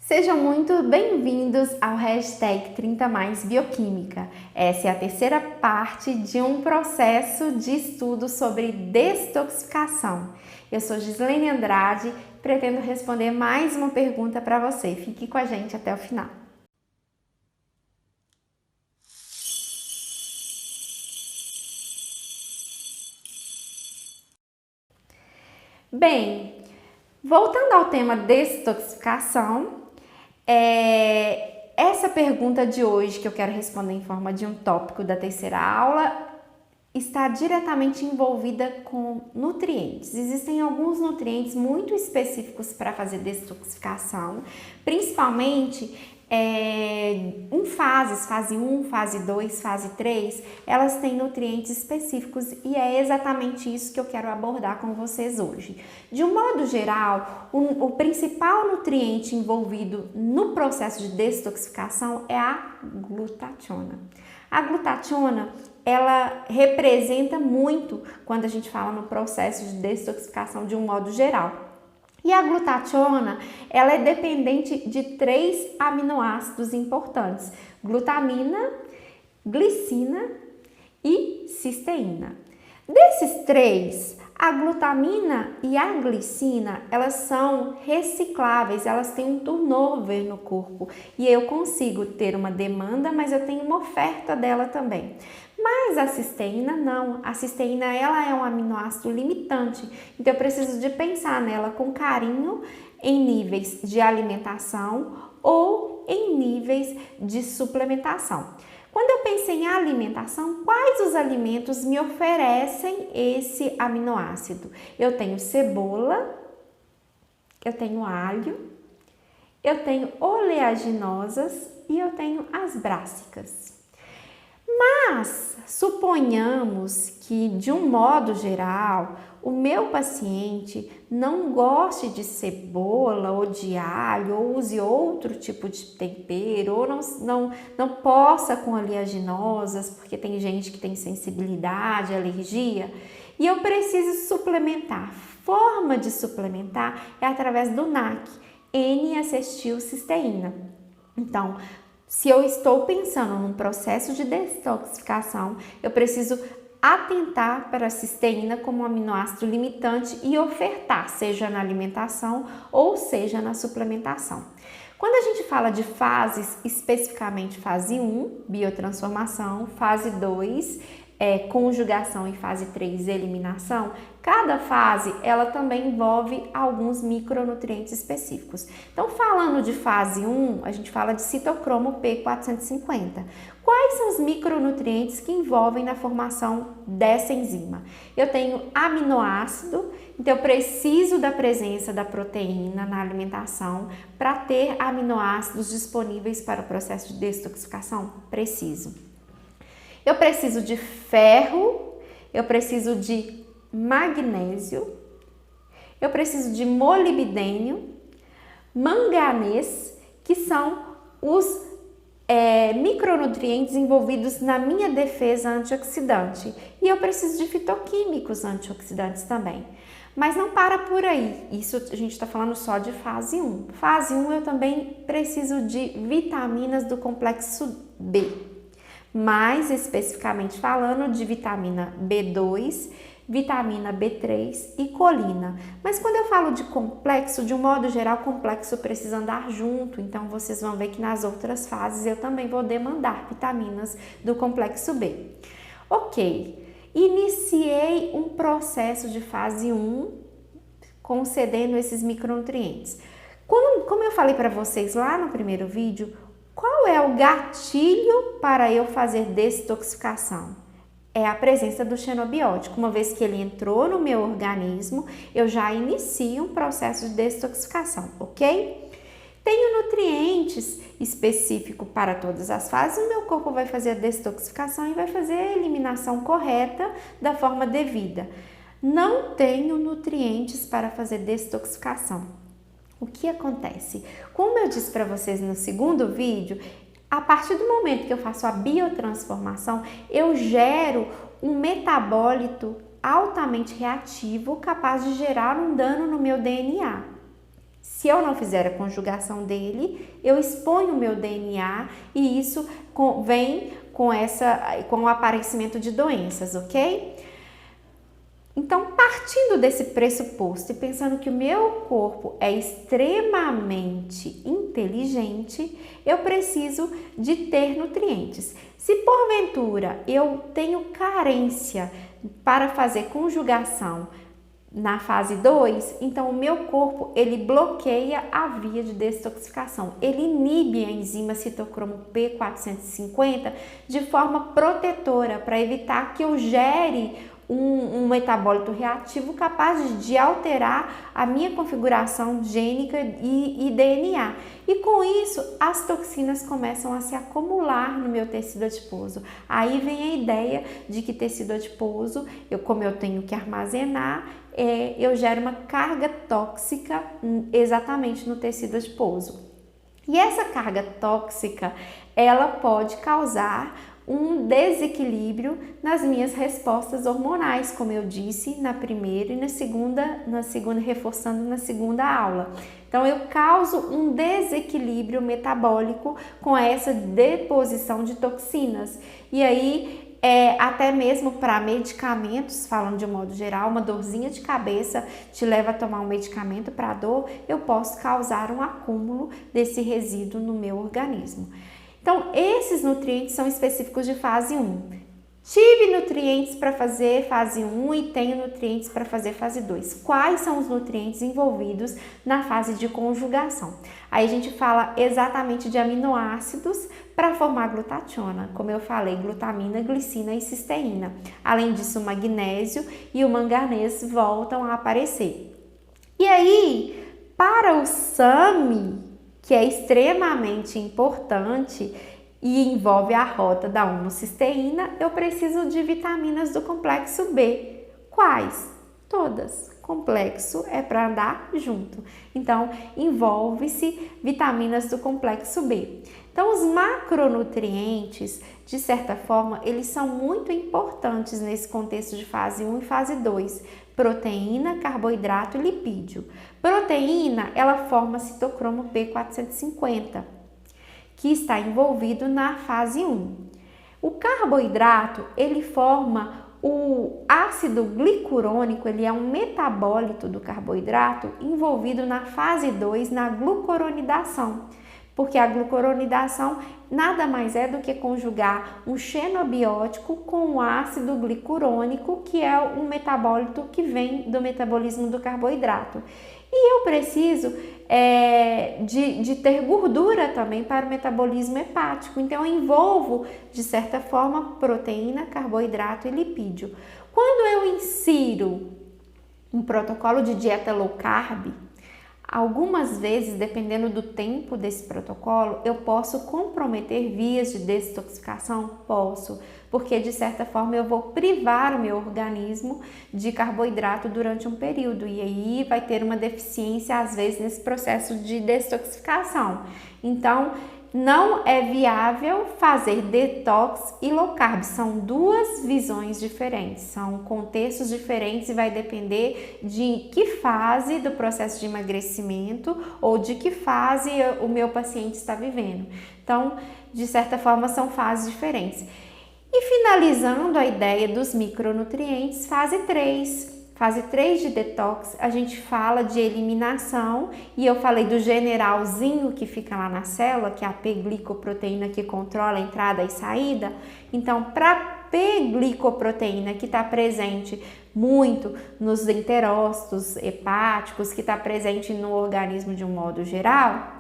Sejam muito bem-vindos ao hashtag 30 Mais Bioquímica. Essa é a terceira parte de um processo de estudo sobre detoxificação. Eu sou Gislene Andrade e pretendo responder mais uma pergunta para você. Fique com a gente até o final. Bem, voltando ao tema detoxificação, essa pergunta de hoje, que eu quero responder em forma de um tópico da terceira aula, está diretamente envolvida com nutrientes. Existem alguns nutrientes muito específicos para fazer detoxificação, principalmente em fases, fase 1, fase 2, fase 3, elas têm nutrientes específicos e é exatamente isso que eu quero abordar com vocês hoje. De um modo geral, o principal nutriente envolvido no processo de detoxificação é a glutationa. A glutationa, ela representa muito quando a gente fala no processo de detoxificação de um modo geral. E a glutationa, ela é dependente de 3 aminoácidos importantes: glutamina, glicina e cisteína. Desses 3, a glutamina e a glicina, elas são recicláveis, elas têm um turnover no corpo e eu consigo ter uma demanda, mas eu tenho uma oferta dela também. Mas a cisteína não, a cisteína ela é um aminoácido limitante, então eu preciso de pensar nela com carinho em níveis de alimentação ou em níveis de suplementação. Quando eu penso em alimentação, quais os alimentos me oferecem esse aminoácido? Eu tenho cebola, eu tenho alho, eu tenho oleaginosas e eu tenho as brássicas. Mas suponhamos que, de um modo geral, o meu paciente não goste de cebola ou de alho, ou use outro tipo de tempero, ou não possa com oleaginosas, porque tem gente que tem sensibilidade, alergia, e eu preciso suplementar. A forma de suplementar é através do NAC, N-acetilcisteína. Então, se eu estou pensando num processo de detoxificação, eu preciso atentar para a cisteína como um aminoácido limitante e ofertar, seja na alimentação ou seja na suplementação. Quando a gente fala de fases, especificamente fase 1, biotransformação, fase 2, conjugação, e fase 3, eliminação, cada fase ela também envolve alguns micronutrientes específicos. Então, falando de fase 1, a gente fala de citocromo P450. Quais são os micronutrientes que envolvem na formação dessa enzima? Eu tenho aminoácido, então eu preciso da presença da proteína na alimentação para ter aminoácidos disponíveis para o processo de detoxificação? Preciso. Eu preciso de ferro, eu preciso de magnésio, eu preciso de molibdênio, manganês, que são os micronutrientes envolvidos na minha defesa antioxidante. E eu preciso de fitoquímicos antioxidantes também. Mas não para por aí, isso a gente está falando só de fase 1. Fase 1 eu também preciso de vitaminas do complexo B. Mais especificamente falando de vitamina B2, vitamina B3 e colina. Mas quando eu falo de complexo, de um modo geral, complexo precisa andar junto, então vocês vão ver que nas outras fases eu também vou demandar vitaminas do complexo B. Ok, iniciei um processo de fase 1 concedendo esses micronutrientes. Como eu falei para vocês lá no primeiro vídeo, qual é o gatilho para eu fazer detoxificação? É a presença do xenobiótico. Uma vez que ele entrou no meu organismo, eu já inicio um processo de detoxificação, ok? Tenho nutrientes específicos para todas as fases, o meu corpo vai fazer a detoxificação e vai fazer a eliminação correta da forma devida. Não tenho nutrientes para fazer detoxificação. O que acontece? Como eu disse para vocês no segundo vídeo, a partir do momento que eu faço a biotransformação, eu gero um metabólito altamente reativo capaz de gerar um dano no meu DNA. Se eu não fizer a conjugação dele, eu exponho o meu DNA e isso vem com o aparecimento de doenças, ok? Então, partindo desse pressuposto e pensando que o meu corpo é extremamente inteligente, eu preciso de ter nutrientes. Se porventura eu tenho carência para fazer conjugação na fase 2, então o meu corpo ele bloqueia a via de detoxificação. Ele inibe a enzima citocromo P450 de forma protetora para evitar que eu gere um metabólito reativo capaz de alterar a minha configuração gênica e DNA. E com isso, as toxinas começam a se acumular no meu tecido adiposo. Aí vem a ideia de que tecido adiposo, como eu tenho que armazenar, eu gero uma carga tóxica exatamente no tecido adiposo. E essa carga tóxica, ela pode causar um desequilíbrio nas minhas respostas hormonais, como eu disse na primeira e na segunda, reforçando na segunda aula. Então, eu causo um desequilíbrio metabólico com essa deposição de toxinas. E aí, até mesmo para medicamentos, falando de um modo geral, uma dorzinha de cabeça te leva a tomar um medicamento para dor, eu posso causar um acúmulo desse resíduo no meu organismo. Então, esses nutrientes são específicos de fase 1. Tive nutrientes para fazer fase 1 e tenho nutrientes para fazer fase 2. Quais são os nutrientes envolvidos na fase de conjugação? Aí a gente fala exatamente de aminoácidos para formar glutationa, como eu falei, glutamina, glicina e cisteína. Além disso, o magnésio e o manganês voltam a aparecer. E aí, para o SAMe, que é extremamente importante e envolve a rota da homocisteína, eu preciso de vitaminas do complexo B. Quais? Todas. Complexo é para andar junto. Então, envolve-se vitaminas do complexo B. Então, os macronutrientes, de certa forma, eles são muito importantes nesse contexto de fase 1 e fase 2. Proteína, carboidrato e lipídio. Proteína, ela forma citocromo P450, que está envolvido na fase 1. O carboidrato, ele forma o ácido glicurônico, ele é um metabólito do carboidrato envolvido na fase 2, na glucoronidação. Porque a glucoronidação nada mais é do que conjugar um xenobiótico com o ácido glicurônico, que é um metabólito que vem do metabolismo do carboidrato. E eu preciso de ter gordura também para o metabolismo hepático. Então, eu envolvo, de certa forma, proteína, carboidrato e lipídio. Quando eu insiro um protocolo de dieta low carb, algumas vezes, dependendo do tempo desse protocolo, eu posso comprometer vias de detoxificação? Posso, porque de certa forma eu vou privar o meu organismo de carboidrato durante um período e aí vai ter uma deficiência às vezes nesse processo de detoxificação. Então, não é viável fazer detox e low carb, são duas visões diferentes, são contextos diferentes e vai depender de que fase do processo de emagrecimento ou de que fase o meu paciente está vivendo. Então, de certa forma, são fases diferentes. E finalizando a ideia dos micronutrientes, fase 3. Fase 3 de detox, a gente fala de eliminação e eu falei do generalzinho que fica lá na célula, que é a P-glicoproteína que controla a entrada e saída. Então, para P-glicoproteína que está presente muito nos enterócitos hepáticos, que está presente no organismo de um modo geral,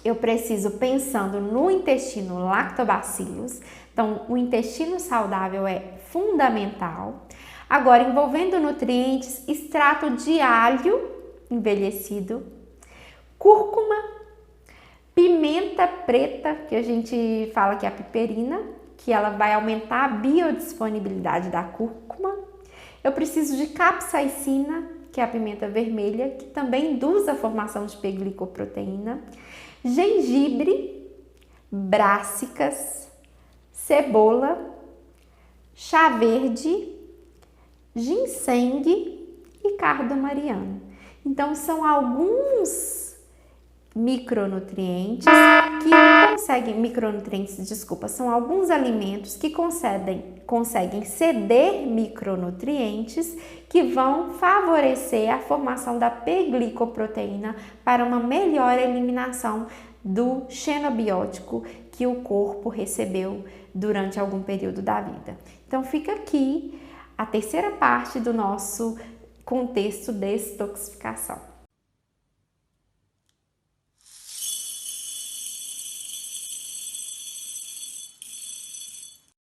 eu preciso, pensando no intestino lactobacillus, então o intestino saudável é fundamental. Agora, envolvendo nutrientes, extrato de alho envelhecido, cúrcuma, pimenta preta, que a gente fala que é a piperina, que ela vai aumentar a biodisponibilidade da cúrcuma. Eu preciso de capsaicina, que é a pimenta vermelha, que também induz a formação de P-glicoproteína, gengibre, brássicas, cebola, chá verde, ginseng e cardo mariano. Então, são alguns micronutrientes são alguns alimentos que conseguem ceder micronutrientes que vão favorecer a formação da P-glicoproteína para uma melhor eliminação do xenobiótico que o corpo recebeu durante algum período da vida. Então fica aqui a terceira parte do nosso contexto de detoxificação.